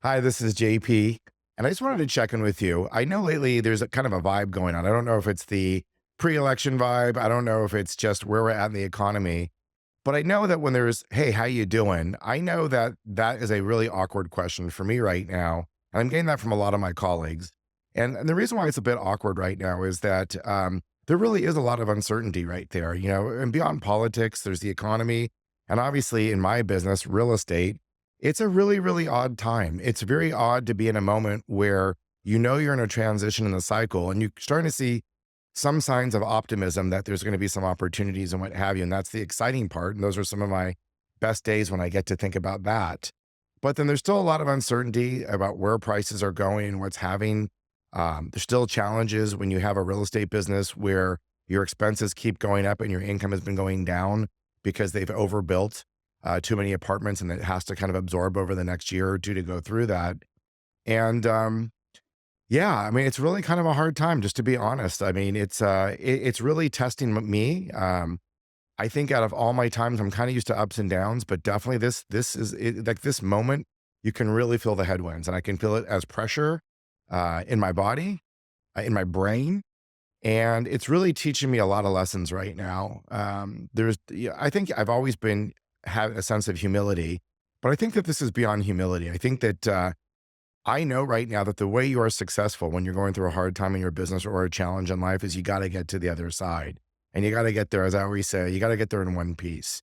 Hi, this is JP, and I just wanted to check in with you. I know lately there's a kind of a vibe going on. I don't know if it's the pre-election vibe. I don't know if it's just where we're at in the economy, but I know that when there's, "Hey, how you doing?" I know that that is a really awkward question for me right now, and I'm getting that from a lot of my colleagues. And the reason why it's a bit awkward right now is that there really is a lot of uncertainty right there. And beyond politics, there's the economy, and obviously in my business, real estate. It's a really, really odd time. It's very odd to be in a moment where you're in a transition in the cycle and you're starting to see some signs of optimism that there's going to be some opportunities and what have you. And that's the exciting part. And those are some of my best days when I get to think about that. But then there's still a lot of uncertainty about where prices are going and what's having. There's still challenges when you have a real estate business where your expenses keep going up and your income has been going down because they've overbuilt too many apartments and it has to kind of absorb over the next year or two to go through that. And yeah, I mean, it's really kind of a hard time, just to be honest. I mean, it's really testing me. I think out of all my times, I'm kind of used to ups and downs, but definitely this is it, like this moment. You can really feel the headwinds, and I can feel it as pressure in my body, in my brain, and it's really teaching me a lot of lessons right now. Yeah, I think I've always been had a sense of humility, but I think that this is beyond humility. I think that I know right now that the way you are successful when you're going through a hard time in your business or a challenge in life is you got to get to the other side. And you got to get there, as I always say, you got to get there in one piece.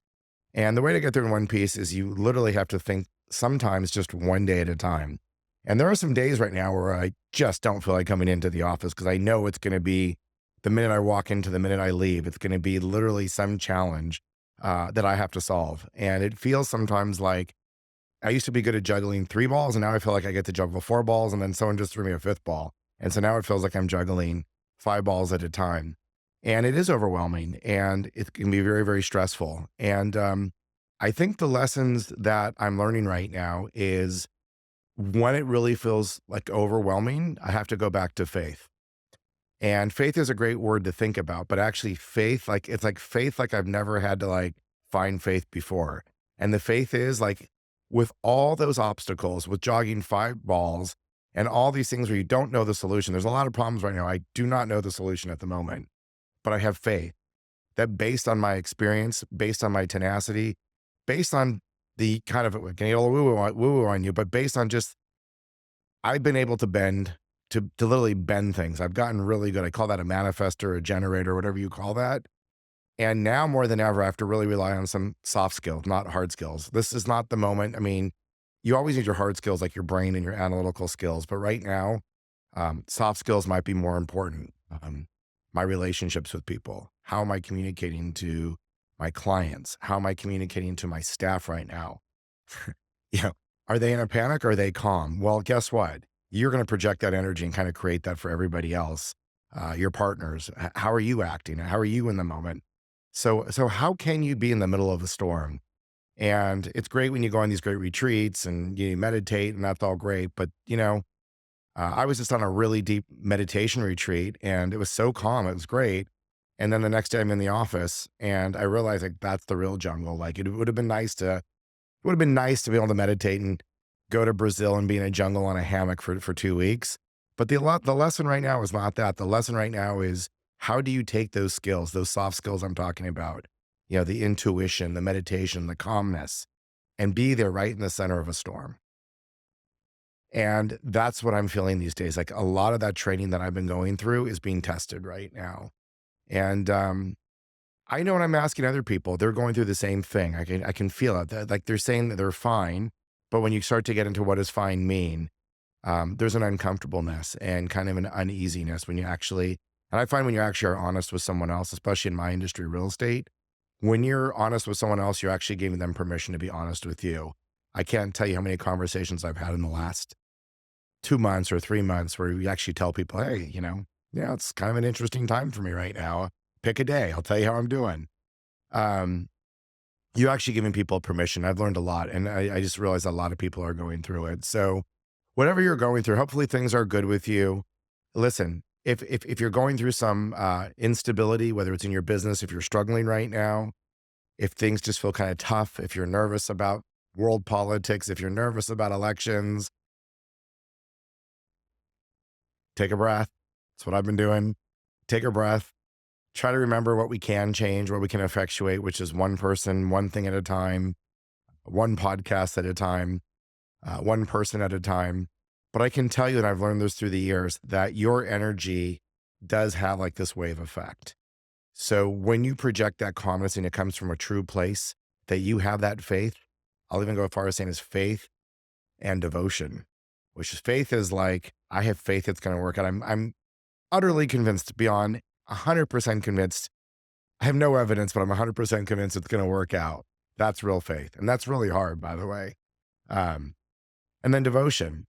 And the way to get there in one piece is you literally have to think sometimes just one day at a time. And there are some days right now where I just don't feel like coming into the office because I know it's going to be the minute I walk into the minute I leave, it's going to be literally some challenge that I have to solve. And it feels sometimes like I used to be good at juggling 3 balls, and now I feel like I get to juggle 4 balls, and then someone just threw me a 5th ball. And so now it feels like I'm juggling 5 balls at a time. And it is overwhelming, and it can be very, very stressful. And, I think the lessons that I'm learning right now is when it really feels, like, overwhelming, I have to go back to faith. And faith is a great word to think about, but actually faith, like, it's like faith like I've never had to, like, find faith before. And the faith is, like, with all those obstacles, with jogging 5 balls and all these things where you don't know the solution, there's a lot of problems right now. I do not know the solution at the moment, but I have faith that based on my experience, based on my tenacity, based on the kind of getting a little woo-woo on you, but based on just I've been able to bend to literally bend things. I've gotten really good. I call that a manifestor, a generator, whatever you call that. And now more than ever, I have to really rely on some soft skills, not hard skills. This is not the moment. I mean, you always need your hard skills, like your brain and your analytical skills. But right now, soft skills might be more important. My relationships with people. How am I communicating to my clients? How am I communicating to my staff right now? You know, are they in a panic or are they calm? Well, guess what? You're going to project that energy and kind of create that for everybody else, your partners. How are you acting? How are you in the moment? So how can you be in the middle of a storm? And it's great when you go on these great retreats and you meditate, and that's all great. But I was just on a really deep meditation retreat, and it was so calm. It was great. And then the next day, I'm in the office, and I realized like that's the real jungle. Like it would have been nice to it would have been nice to be able to meditate and go to Brazil and be in a jungle on a hammock for 2 weeks. But the lesson right now is not that. The lesson right now is how do you take those skills, those soft skills I'm talking about, the intuition, the meditation, the calmness, and be there right in the center of a storm. And that's what I'm feeling these days. Like a lot of that training that I've been going through is being tested right now. And I know when I'm asking other people, they're going through the same thing. I can feel it. Like they're saying that they're fine, but when you start to get into what does fine mean, there's an uncomfortableness and kind of an uneasiness when you actually. And I find when you actually are honest with someone else, especially in my industry, real estate, when you're honest with someone else, you're actually giving them permission to be honest with you. I can't tell you how many conversations I've had in the last 2 months or 3 months where you actually tell people, hey, yeah, it's kind of an interesting time for me right now. Pick a day. I'll tell you how I'm doing. Um, you actually giving people permission. I've learned a lot, and I just realized a lot of people are going through it. So, whatever you're going through, hopefully things are good with you. Listen, if you're going through some instability, whether it's in your business, if you're struggling right now, if things just feel kind of tough, if you're nervous about world politics, if you're nervous about elections, take a breath. That's what I've been doing. Take a breath. Try to remember what we can change, what we can effectuate, which is one person, one thing at a time, one podcast at a time, one person at a time. But I can tell you, and I've learned this through the years, that your energy does have like this wave effect. So when you project that confidence and it comes from a true place, that you have that faith, I'll even go as far as saying is faith and devotion, which is faith is like, I have faith it's going to work out. I'm utterly convinced, beyond 100% convinced. I have no evidence, but I'm 100% convinced it's going to work out. That's real faith. And that's really hard, by the way. Um, and then devotion.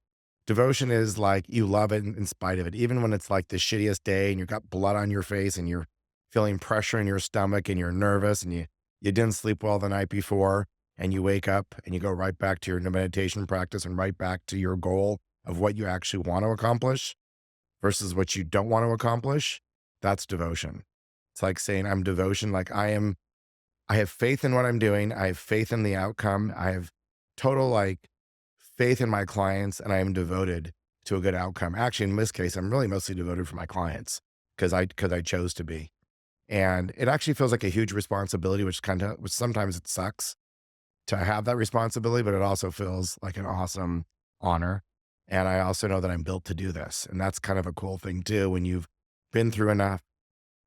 Devotion is like you love it in spite of it, even when it's like the shittiest day and you've got blood on your face and you're feeling pressure in your stomach and you're nervous and you didn't sleep well the night before and you wake up and you go right back to your meditation practice and right back to your goal of what you actually want to accomplish versus what you don't want to accomplish. That's devotion. It's like saying I'm devotion. Like I have faith in what I'm doing. I have faith in the outcome. I have total like faith in my clients and I am devoted to a good outcome. Actually, in this case, I'm really mostly devoted for my clients because I chose to be. And it actually feels like a huge responsibility, which sometimes it sucks to have that responsibility, but it also feels like an awesome honor. And I also know that I'm built to do this. And that's kind of a cool thing too. When you've been through enough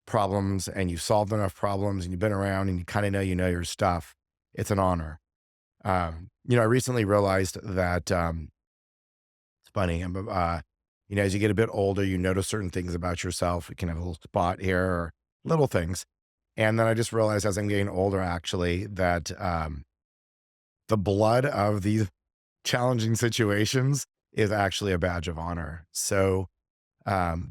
problems and you've solved enough problems and you've been around and you kind of know your stuff, it's an honor. I recently realized that it's funny. As you get a bit older, you notice certain things about yourself. You can have a little spot here or little things. And then I just realized as I'm getting older, actually, that the blood of these challenging situations is actually a badge of honor. So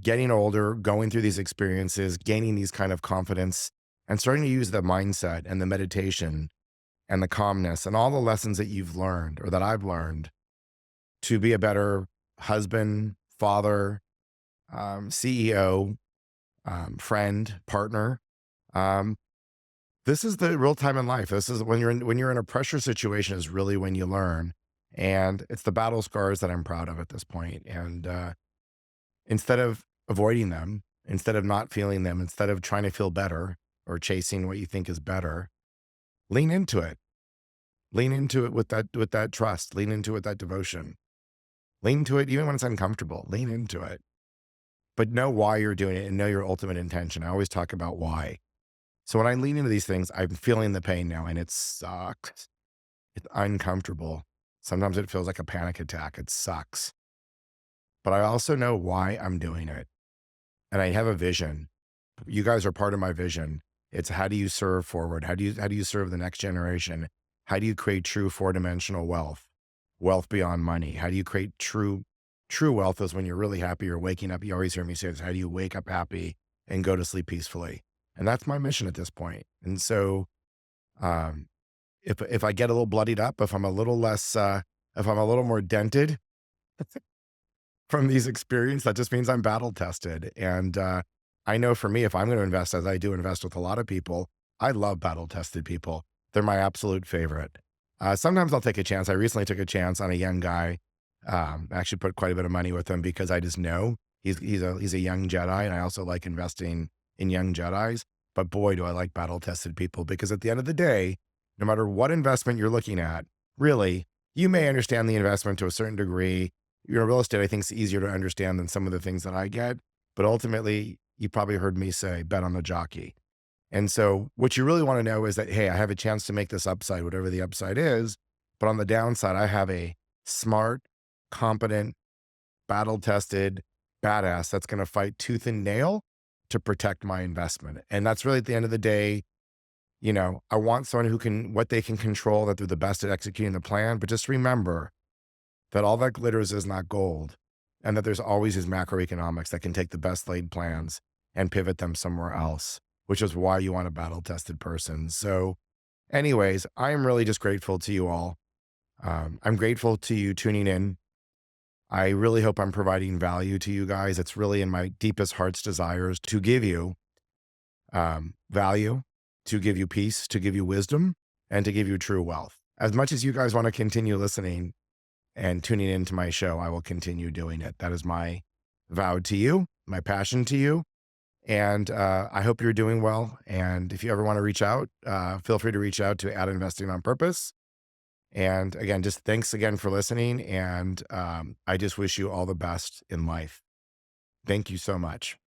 getting older, going through these experiences, gaining these kind of confidence, and starting to use the mindset and the meditation and the calmness and all the lessons that you've learned or that I've learned to be a better husband, father, CEO, friend, partner. Um, this is the real time in life. This is when you're in a pressure situation is really when you learn. And it's the battle scars that I'm proud of at this point. And instead of avoiding them, instead of not feeling them, instead of trying to feel better or chasing what you think is better, lean into it. Lean into it with that trust. Lean into it with that devotion. Lean into it even when it's uncomfortable. Lean into it. But know why you're doing it and know your ultimate intention. I always talk about why. So when I lean into these things, I'm feeling the pain now and it sucks. It's uncomfortable. Sometimes it feels like a panic attack. It sucks. But I also know why I'm doing it. And I have a vision. You guys are part of my vision. It's how do you serve forward? How do you serve the next generation? How do you create true four-dimensional wealth? Wealth beyond money. How do you create true wealth is when you're really happy, you're waking up. You always hear me say this. How do you wake up happy and go to sleep peacefully? And that's my mission at this point. And so, if I get a little bloodied up, if I'm a little less, if I'm a little more dented from these experiences, that just means I'm battle tested. And I know for me, if I'm going to invest, as I do invest with a lot of people, I love battle tested people. They're my absolute favorite. Sometimes I'll take a chance. I recently took a chance on a young guy. I actually put quite a bit of money with him because I just know he's a young Jedi, and I also like investing in young Jedis. But boy, do I like battle tested people, because at the end of the day, no matter what investment you're looking at, really, you may understand the investment to a certain degree. Real estate, I think, is easier to understand than some of the things that I get. But ultimately, you probably heard me say, bet on the jockey. And so what you really want to know is that, hey, I have a chance to make this upside, whatever the upside is. But on the downside, I have a smart, competent, battle-tested badass that's going to fight tooth and nail to protect my investment. And that's really, at the end of the day, I want someone what they can control, that they're the best at executing the plan. But just remember that all that glitters is not gold, and that there's always these macroeconomics that can take the best laid plans and pivot them somewhere else, which is why you want a battle-tested person. So anyways, I am really just grateful to you all. I'm grateful to you tuning in. I really hope I'm providing value to you guys. It's really in my deepest heart's desires to give you value, to give you peace, to give you wisdom, and to give you true wealth. As much as you guys want to continue listening and tuning into my show, I will continue doing it. That is my vow to you, my passion to you. And I hope you're doing well. And if you ever want to reach out, feel free to reach out to At Investing on Purpose. And again, just thanks again for listening. And I just wish you all the best in life. Thank you so much.